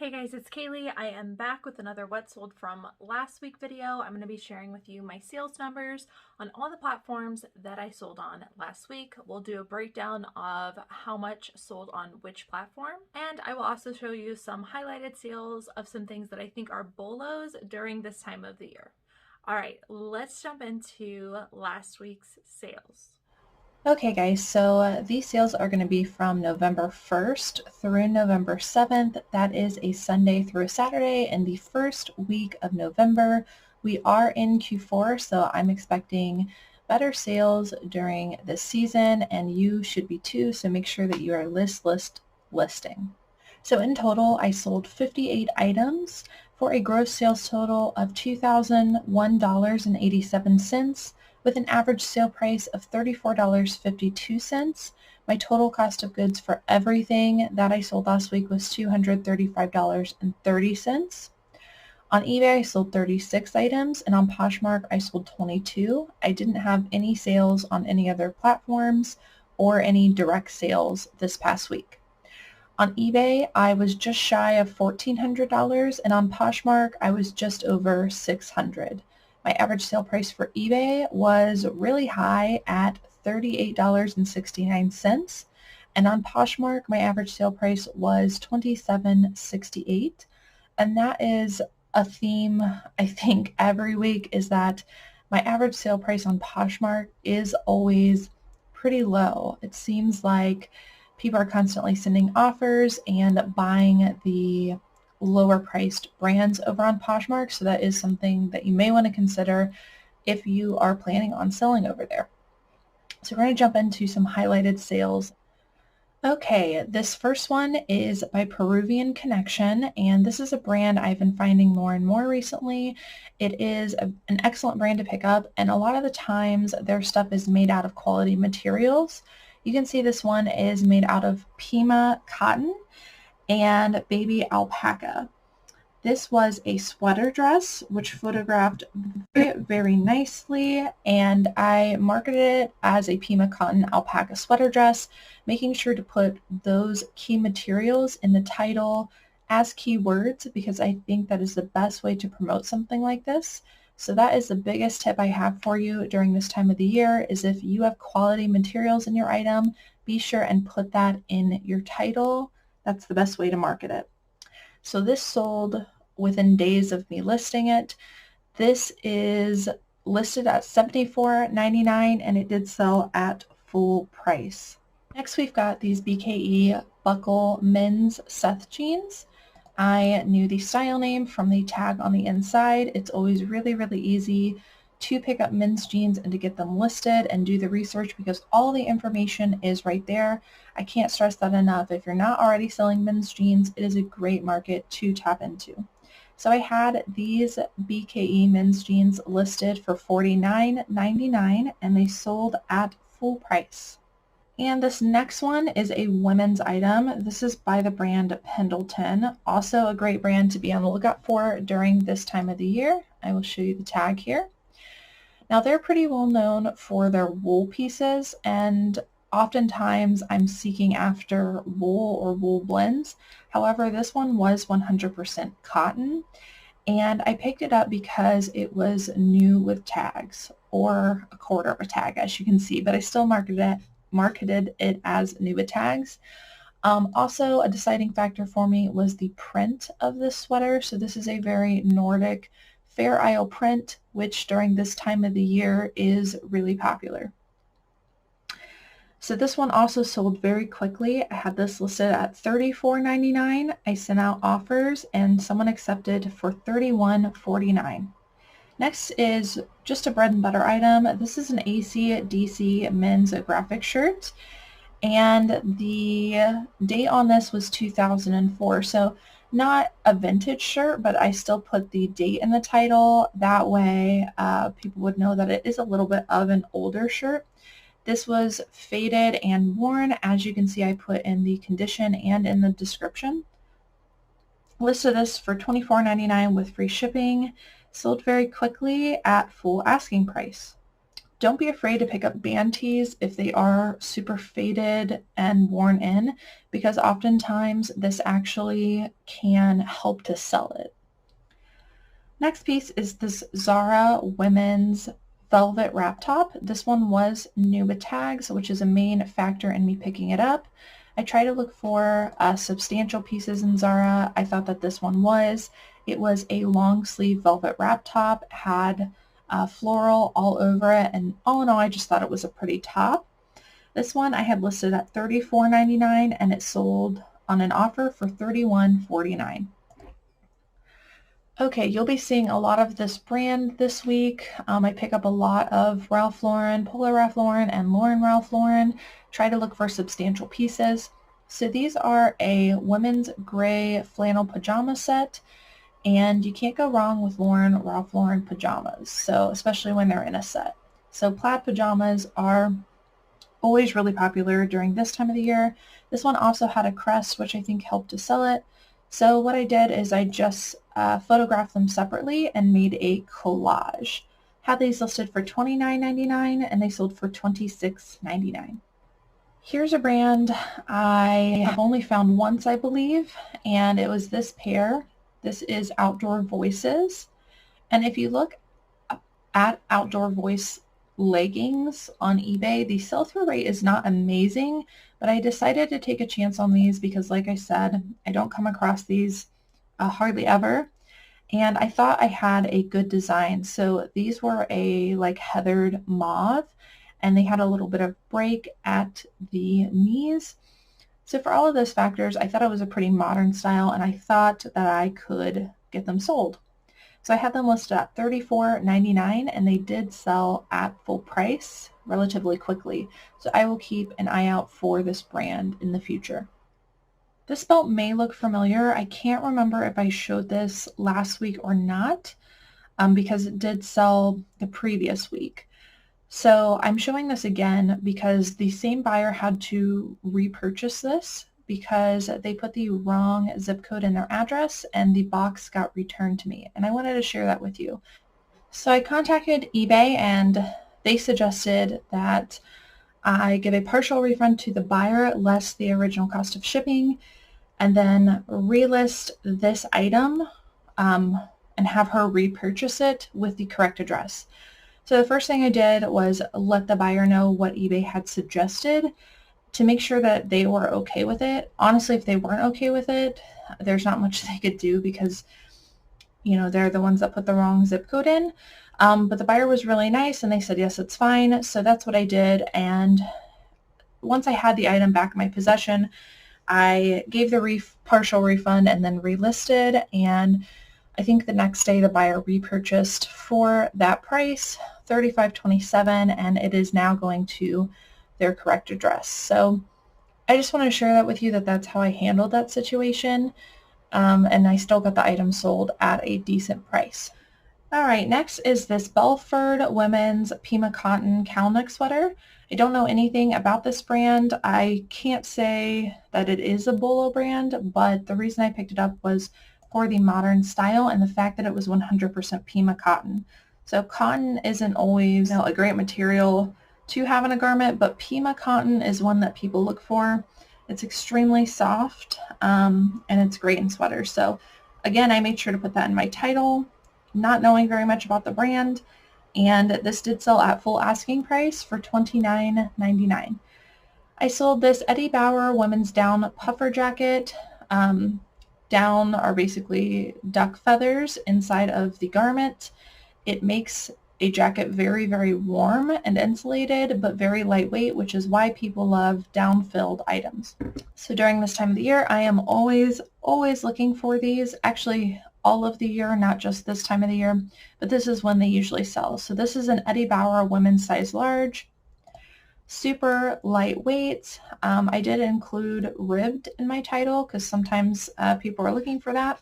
Hey guys, it's Kaylee. I am back with another What Sold from last week video. I'm going to be sharing with you my sales numbers on all the platforms that I sold on last week. We'll do a breakdown of how much sold on which platform, and I will also show you some highlighted sales of some things that I think are bolos during this time of the year. All right, let's jump into last week's sales. Okay guys, so these sales are going to be from November 1st through November 7th. That is a Sunday through a Saturday in the first week of November. We are in Q4, so I'm expecting better sales during this season, and you should be too, so make sure that you are listing. So in total, I sold 58 items for a gross sales total of $2,001.87. with an average sale price of $34.52. My total cost of goods for everything that I sold last week was $235.30. On eBay, I sold 36 items, and on Poshmark, I sold 22. I didn't have any sales on any other platforms or any direct sales this past week. On eBay, I was just shy of $1,400, and on Poshmark, I was just over $600. My average sale price for eBay was really high at $38.69, and on Poshmark, my average sale price was $27.68, and that is a theme, I think, every week, is that my average sale price on Poshmark is always pretty low. It seems like people are constantly sending offers and buying the lower priced brands over on Poshmark, so that is something that you may want to consider if you are planning on selling over there. So we're going to jump into some highlighted sales. Okay, this first one is by Peruvian Connection, and this is a brand I've been finding more and more recently. It is an excellent brand to pick up, and a lot of the times their stuff is made out of quality materials. You can see this one is made out of Pima cotton and baby alpaca. This was a sweater dress which photographed very nicely, and I marketed it as a Pima cotton alpaca sweater dress, making sure to put those key materials in the title as keywords, because I think that is the best way to promote something like this. So that is the biggest tip I have for you during this time of the year, is if you have quality materials in your item, be sure and put that in your title. That's the best way to market it. So this sold within days of me listing it. This is listed at $74.99, and it did sell at full price. Next, we've got these BKE buckle men's Seth jeans. I knew the style name from the tag on the inside. It's always really easy to pick up men's jeans and to get them listed and do the research, because all the information is right there. I can't stress that enough. If you're not already selling men's jeans, it is a great market to tap into. So I had these BKE men's jeans listed for $49.99, and they sold at full price. And this next one is a women's item. This is by the brand Pendleton, also a great brand to be on the lookout for during this time of the year. I will show you the tag here. Now, they're pretty well known for their wool pieces, and oftentimes I'm seeking after wool or wool blends. However, this one was 100% cotton, and I picked it up because it was new with tags, or a quarter of a tag, as you can see, but I still marketed it as new with tags. Also, a deciding factor for me was the print of this sweater. So this is a very Nordic Fair Isle print, which during this time of the year is really popular. So this one also sold very quickly. I had this listed at $34.99. I sent out offers, and someone accepted for $31.49. Next is just a bread and butter item. This is an AC/DC men's graphic shirt, and the date on this was 2004. So not a vintage shirt, but I still put the date in the title. That way people would know that it is a little bit of an older shirt. This was faded and worn. As you can see, I put in the condition and in the description. Listed this for $24.99 with free shipping. Sold very quickly at full asking price. Don't be afraid to pick up band tees if they are super faded and worn in, because oftentimes this actually can help to sell it. Next piece is this Zara women's velvet wrap top. This one was new with tags, which is a main factor in me picking it up. I try to look for substantial pieces in Zara. I thought that this one was. It was a long sleeve velvet wrap top, had floral all over it, and all in all, I just thought it was a pretty top. This one I had listed at $34.99 and it sold on an offer for $31.49. Okay, you'll be seeing a lot of this brand this week. I pick up a lot of Ralph Lauren, Polo Ralph Lauren, and Lauren Ralph Lauren. Try to look for substantial pieces. So these are a women's gray flannel pajama set, and you can't go wrong with Lauren Ralph Lauren pajamas, so especially when they're in a set. So plaid pajamas are always really popular during this time of the year. This one also had a crest, which I think helped to sell it. So what I did is I just photographed them separately and made a collage. Had these listed for $29.99 and they sold for $26.99. Here's a brand I have only found once, I believe, and it was this pair. This is Outdoor Voices. And if you look at Outdoor Voice leggings on eBay, the sell-through rate is not amazing, but I decided to take a chance on these because, like I said, I don't come across these hardly ever, and I thought I had a good design. So these were a like heathered mauve, and they had a little bit of break at the knees. So for all of those factors, I thought it was a pretty modern style, and I thought that I could get them sold. So I had them listed at $34.99, and they did sell at full price relatively quickly. So I will keep an eye out for this brand in the future. This belt may look familiar. I can't remember if I showed this last week or not, because it did sell the previous week. So I'm showing this again because the same buyer had to repurchase this because they put the wrong zip code in their address and the box got returned to me, and I wanted to share that with you. So I contacted eBay and they suggested that I give a partial refund to the buyer less the original cost of shipping, and then relist this item and have her repurchase it with the correct address. So the first thing I did was let the buyer know what eBay had suggested to make sure that they were okay with it. Honestly, if they weren't okay with it, there's not much they could do because, you know, they're the ones that put the wrong zip code in. But the buyer was really nice and they said, yes, it's fine. So that's what I did. And once I had the item back in my possession, I gave the partial refund and then relisted. And I think the next day the buyer repurchased for that price, $35.27, and it is now going to their correct address. So I just want to share that with you, that that's how I handled that situation. And I still got the item sold at a decent price. All right, next is this Belford women's Pima cotton cowl neck sweater. I don't know anything about this brand. I can't say that it is a Bolo brand, but the reason I picked it up was for the modern style and the fact that it was 100% Pima cotton. So cotton isn't always, you know, a great material to have in a garment, but Pima cotton is one that people look for. It's extremely soft, and it's great in sweaters. So again, I made sure to put that in my title, not knowing very much about the brand, and this did sell at full asking price for $29.99. I sold this Eddie Bauer women's down puffer jacket. Down are basically duck feathers inside of the garment. It makes a jacket very, very warm and insulated, but very lightweight, which is why people love down-filled items. So during this time of the year, I am always looking for these. Actually, all of the year, not just this time of the year, but this is when they usually sell. So this is an Eddie Bauer women's size large. Super lightweight. I did include ribbed in my title because sometimes people are looking for that.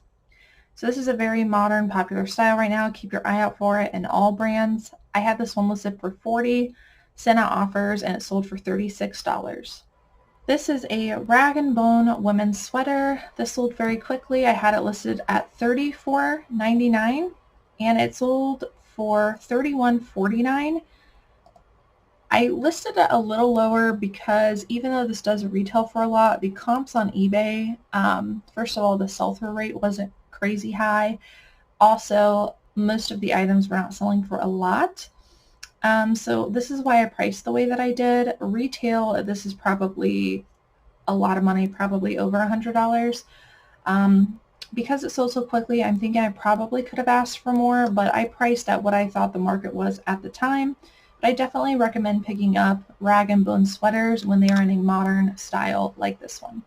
So this is a very modern, popular style right now. Keep your eye out for it in all brands. I had this one listed for $40, sent out offers, and it sold for $36. This is a rag and bone women's sweater. This sold very quickly. I had it listed at $34.99, and it sold for $31.49. I listed it a little lower because even though this does retail for a lot, the comps on eBay, first of all, the sell-through rate wasn't crazy high. Also, most of the items were not selling for a lot. So this is why I priced the way that I did. Retail, this is probably a lot of money, probably over $100. Because it sold so quickly, I'm thinking I probably could have asked for more, but I priced at what I thought the market was at the time. But I definitely recommend picking up rag and bone sweaters when they are in a modern style like this one.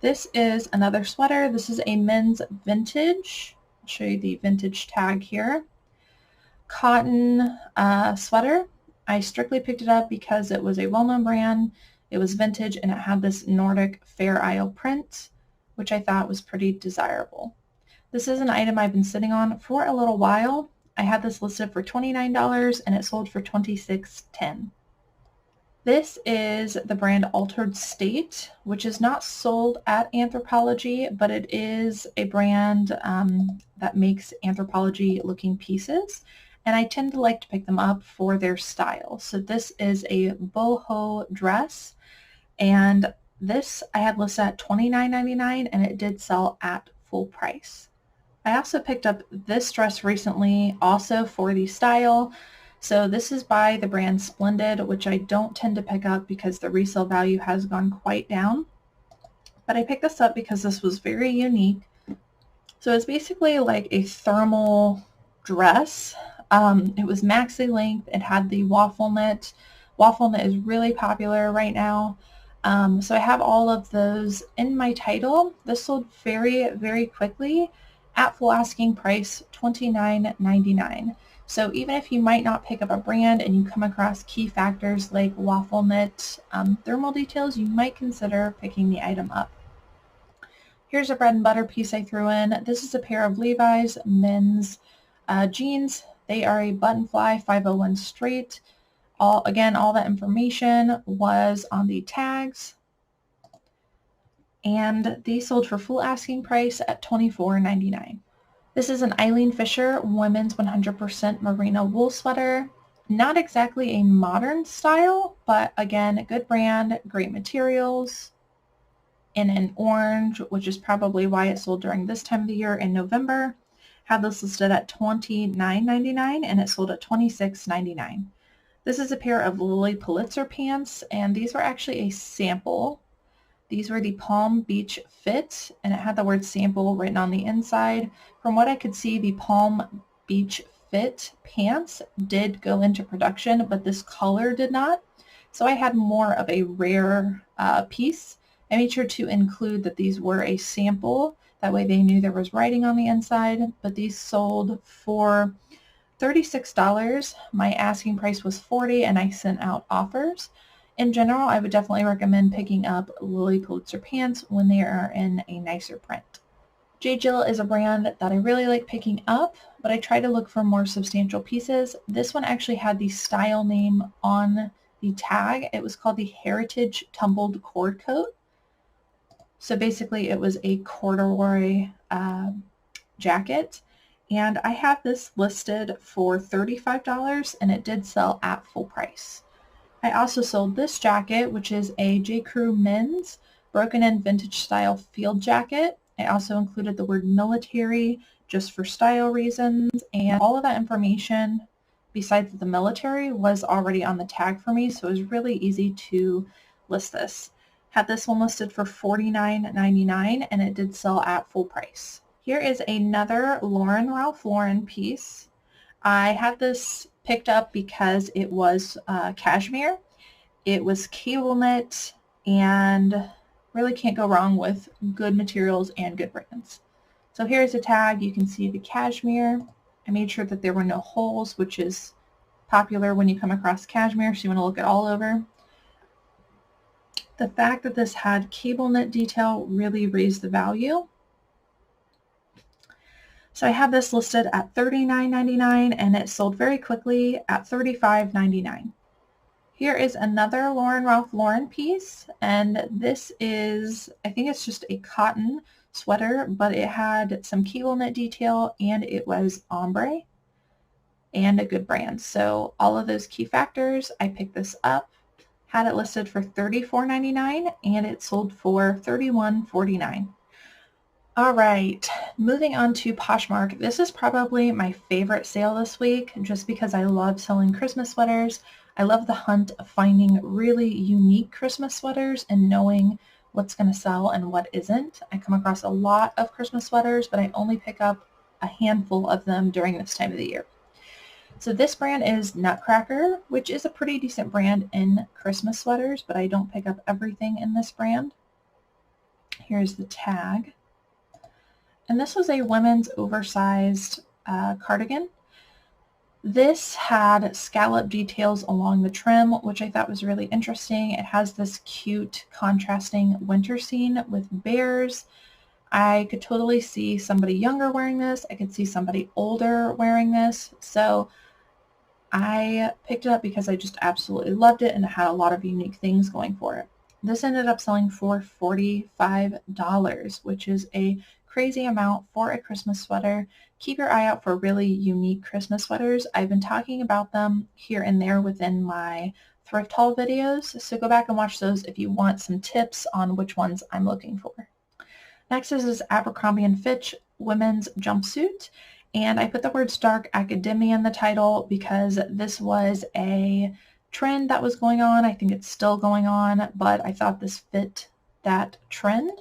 This is another sweater. This is a men's vintage. I'll show you the vintage tag here. Cotton sweater. I strictly picked it up because it was a well-known brand. It was vintage and it had this Nordic Fair Isle print, which I thought was pretty desirable. This is an item I've been sitting on for a little while. I had this listed for $29 and it sold for $26.10. This is the brand Altered State, which is not sold at Anthropologie, but it is a brand that makes Anthropologie looking pieces. And I tend to like to pick them up for their style. So this is a boho dress, and this I had listed at $29.99 and it did sell at full price. I also picked up this dress recently also for the style. So this is by the brand Splendid, which I don't tend to pick up because the resale value has gone quite down. But I picked this up because this was very unique. So it's basically like a thermal dress. It was maxi length. It had the waffle knit. Waffle knit is really popular right now. So I have all of those in my title. This sold very, very quickly at full asking price, $29.99. So even if you might not pick up a brand and you come across key factors like waffle knit thermal details, you might consider picking the item up. Here's a bread and butter piece I threw in. This is a pair of Levi's men's jeans. They are a button fly 501 straight. Again, all that information was on the tags. And these sold for full asking price at $24.99. This is an Eileen Fisher women's 100% merino wool sweater. Not exactly a modern style, but again, a good brand, great materials, in an orange, which is probably why it sold during this time of the year in November. Had this listed at $29.99 and it sold at $26.99. This is a pair of Lily Pulitzer pants, and these were actually a sample. These were the Palm Beach Fit, and it had the word sample written on the inside. From what I could see, the Palm Beach Fit pants did go into production, but this color did not. So I had more of a rare piece. I made sure to include that these were a sample. That way they knew there was writing on the inside, but these sold for $36. My asking price was $40 and I sent out offers. In general, I would definitely recommend picking up Lily Pulitzer pants when they are in a nicer print. J. Jill is a brand that I really like picking up, but I try to look for more substantial pieces. This one actually had the style name on the tag. It was called the Heritage Tumbled Cord Coat. So basically it was a corduroy jacket. And I have this listed for $35 and it did sell at full price. I also sold this jacket, which is a J. Crew men's broken in vintage style field jacket. I also included the word military just for style reasons, and all of that information besides the military was already on the tag for me, so it was really easy to list this. Had this one listed for $49.99 and it did sell at full price. Here is another Ralph Lauren piece. I had this picked up because it was cashmere. It was cable knit, and really can't go wrong with good materials and good brands. So here's a tag. You can see the cashmere. I made sure that there were no holes, which is popular when you come across cashmere, so you want to look it all over. The fact that this had cable knit detail really raised the value. So I have this listed at $39.99 and it sold very quickly at $35.99. Here is another Ralph Lauren piece, and this is, I think it's just a cotton sweater, but it had some cable knit detail and it was ombre. and a good brand. So all of those key factors, I picked this up, had it listed for $34.99, and it sold for $31.49. All right, moving on to Poshmark. This is probably my favorite sale this week just because I love selling Christmas sweaters. I love the hunt of finding really unique Christmas sweaters and knowing what's going to sell and what isn't. I come across a lot of Christmas sweaters, but I only pick up a handful of them during this time of the year. So this brand is Nutcracker, which is a pretty decent brand in Christmas sweaters, but I don't pick up everything in this brand. Here's the tag. And this was a women's oversized cardigan. This had scallop details along the trim, which I thought was really interesting. It has this cute contrasting winter scene with bears. I could totally see somebody younger wearing this. I could see somebody older wearing this. So I picked it up because I just absolutely loved it and it had a lot of unique things going for it. This ended up selling for $45, which is a crazy amount for a Christmas sweater. Keep your eye out for really unique Christmas sweaters. I've been talking about them here and there within my thrift haul videos, so go back and watch those if you want some tips on which ones I'm looking for. Next is this Abercrombie and Fitch women's jumpsuit, and I put the words dark academia in the title because this was a trend that was going on. I think it's still going on, but I thought this fit that trend.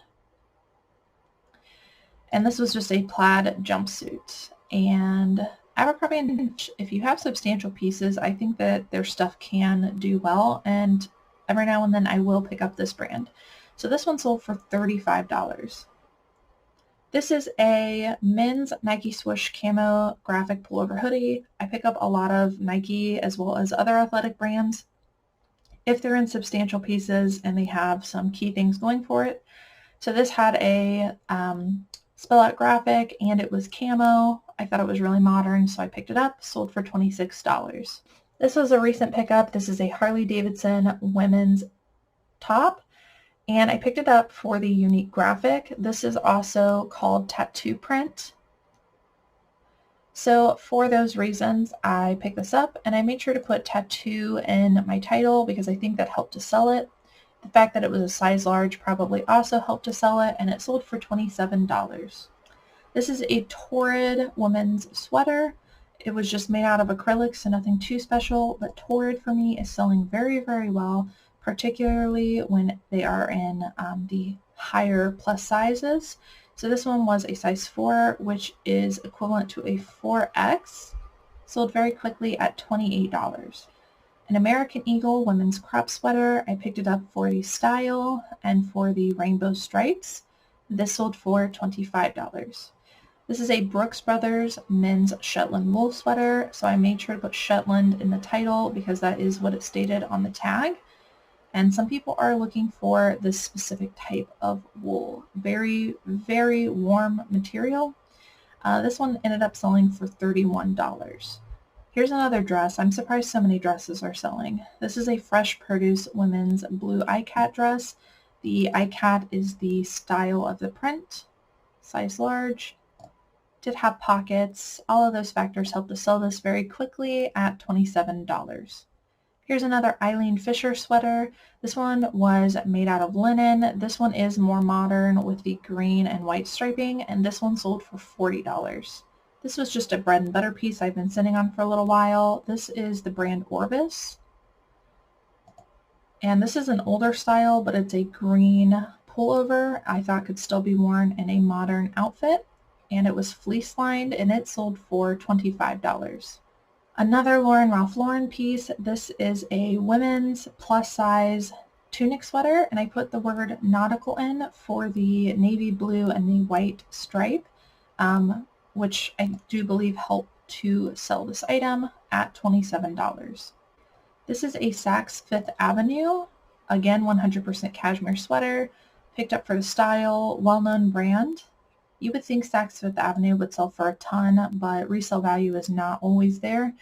And this was just a plaid jumpsuit. And Abercrombie and Fitch, if you have substantial pieces, I think that their stuff can do well. And every now and then I will pick up this brand. So this one sold for $35. This is a men's Nike Swoosh Camo graphic pullover hoodie. I pick up a lot of Nike as well as other athletic brands if they're in substantial pieces and they have some key things going for it. So this had a spell out graphic and it was camo. I thought it was really modern, so I picked it up, sold for $26. This was a recent pickup. This is a Harley Davidson women's top, and I picked it up for the unique graphic. This is also called tattoo print. So for those reasons, I picked this up and I made sure to put tattoo in my title because I think that helped to sell it. The fact that it was a size large probably also helped to sell it, and it sold for $27. This is a Torrid women's sweater. It was just made out of acrylic, so nothing too special, but Torrid for me is selling very, very well, particularly when they are in the higher plus sizes. So this one was a size 4, which is equivalent to a 4X, sold very quickly at $28. An American Eagle women's crop sweater. I picked it up for the style and for the rainbow stripes. This sold for $25. This is a Brooks Brothers men's Shetland wool sweater. So I made sure to put Shetland in the title because that is what it stated on the tag. And some people are looking for this specific type of wool. Very, very warm material. This one ended up selling for $31. Here's another dress. I'm surprised so many dresses are selling. This is a Fresh Produce women's blue iCat dress. The iCat is the style of the print, size large. Did have pockets. All of those factors helped to sell this very quickly at $27. Here's another Eileen Fisher sweater. This one was made out of linen. This one is more modern with the green and white striping, and this one sold for $40. This was just a bread and butter piece I've been sitting on for a little while. This is the brand Orbis. And this is an older style, but it's a green pullover I thought could still be worn in a modern outfit. And it was fleece lined and it sold for $25. Another Lauren Ralph Lauren piece. This is a women's plus size tunic sweater, and I put the word nautical in for the navy blue and the white stripe. Which I do believe helped to sell this item at $27. This is a Saks Fifth Avenue, again 100% cashmere sweater, picked up for the style, well-known brand. You would think Saks Fifth Avenue would sell for a ton, but resale value is not always there.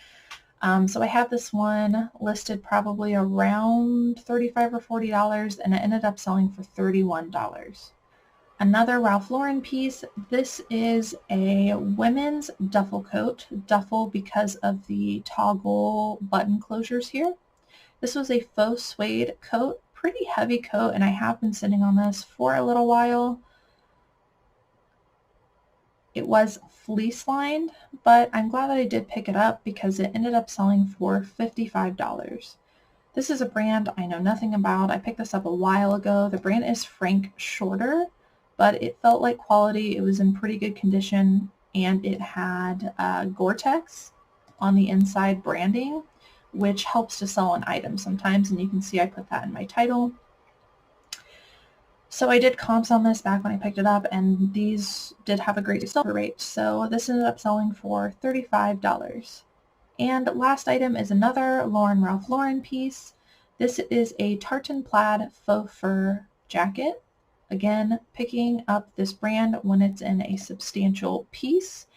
So I have this one listed probably around $35 or $40, and it ended up selling for $31. Another Ralph Lauren piece. This is a women's duffel coat. Duffel because of the toggle button closures here. This was a faux suede coat, pretty heavy coat, and I have been sitting on this for a little while. It was fleece lined, but I'm glad that I did pick it up because it ended up selling for $55. This is a brand I know nothing about. I picked this up a while ago. The brand is Frank Shorter, but it felt like quality. It was in pretty good condition, and it had Gore-Tex on the inside branding, which helps to sell an item sometimes, and you can see I put that in my title. So I did comps on this back when I picked it up, and these did have a great sell-through rate. So this ended up selling for $35. And last item is another Ralph Lauren piece. This is a tartan plaid faux fur jacket. Again, picking up this brand when it's in a substantial piece.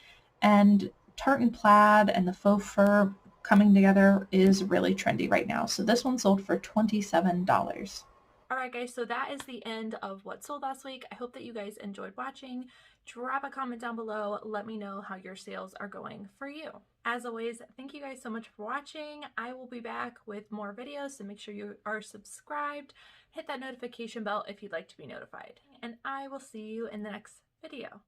And tartan plaid and the faux fur coming together is really trendy right now. So this one sold for $27. Alright guys, so that is the end of what sold last week. I hope that you guys enjoyed watching. Drop a comment down below. Let me know how your sales are going for you. As always, thank you guys so much for watching. I will be back with more videos, so make sure you are subscribed. Hit that notification bell if you'd like to be notified. And I will see you in the next video.